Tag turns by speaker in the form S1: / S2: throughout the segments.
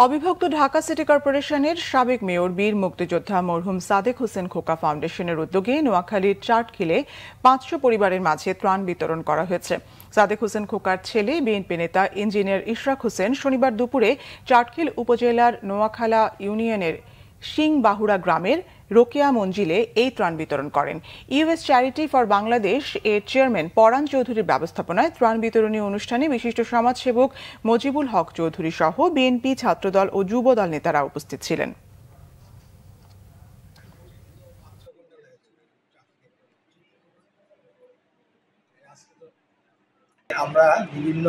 S1: অবিভক্ত ঢাকা সিটি কর্পোরেশনের সাবেক মেয়র বীর মুক্তিযোদ্ধা মরহুম সাদেক হোসেন খোকা ফাউন্ডেশনের উদ্যোগে নোয়াখালীর চাটখিলে 500 পরিবারের মাঝে ত্রাণ বিতরণ করা হয়েছে। সাদেক হোসেন খোকার ছেলে বিএনপি নেতা ইঞ্জিনিয়ার ইশরাক হোসেন শনিবার দুপুরে চাটখিল উপজেলার নোয়াখালা ইউনিয়নের সিংবাহুড়া গ্রামের রোকেয়া মঞ্জিলে এই ত্রাণ বিতরণ করেন। ইউএস চ্যারিটি ফর বাংলাদেশ এর চেয়ারম্যান পরাণ চৌধুরীর ব্যবস্থাপনায় ত্রাণ বিতরণী অনুষ্ঠানে বিশিষ্ট সমাজসেবক মজিবুল হক চৌধুরী সহ বিএনপি, ছাত্রদল ও যুবদল নেতারা উপস্থিত ছিলেন।
S2: আমরা বিভিন্ন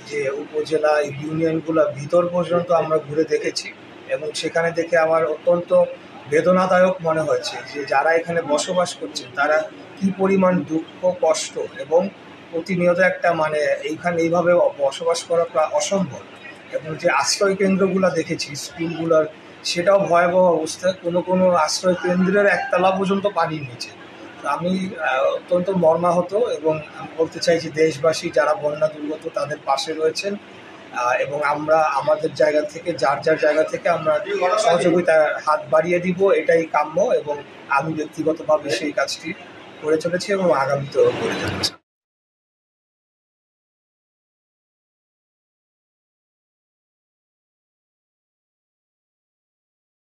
S2: যে উপজেলা ইউনিয়নগুলো ভিতর পর্যন্ত আমরা ঘুরে দেখেছি এবং সেখানে দেখে আমার অত্যন্ত বেদনাদায়ক মনে হয়েছে যে যারা এখানে বসবাস করছেন তারা কি পরিমাণ দুঃখ, কষ্ট এবং প্রতিনিয়ত একটা এইখানে এইভাবে বসবাস করা প্রায় অসম্ভব। এবং যে আশ্রয় কেন্দ্রগুলো দেখেছি স্কুলগুলোর, সেটাও ভয়াবহ অবস্থা। কোনো আশ্রয় কেন্দ্রের একতলা পর্যন্ত পানির নিচে। আমি অত্যন্ত মর্মাহত এবং আমি বলতে চাই যে দেশবাসী যারা বন্যা দুর্গত তাদের পাশে রয়েছেন এবং আমরা আমাদের জায়গা থেকে যার জায়গা থেকে আমরা সহযোগিতার হাত বাড়িয়ে দিব, এটাই কাম্য। এবং আমি ব্যক্তিগতভাবে সেই কাজটি করে চলেছি এবং আগামীতেও করে যাচ্ছি।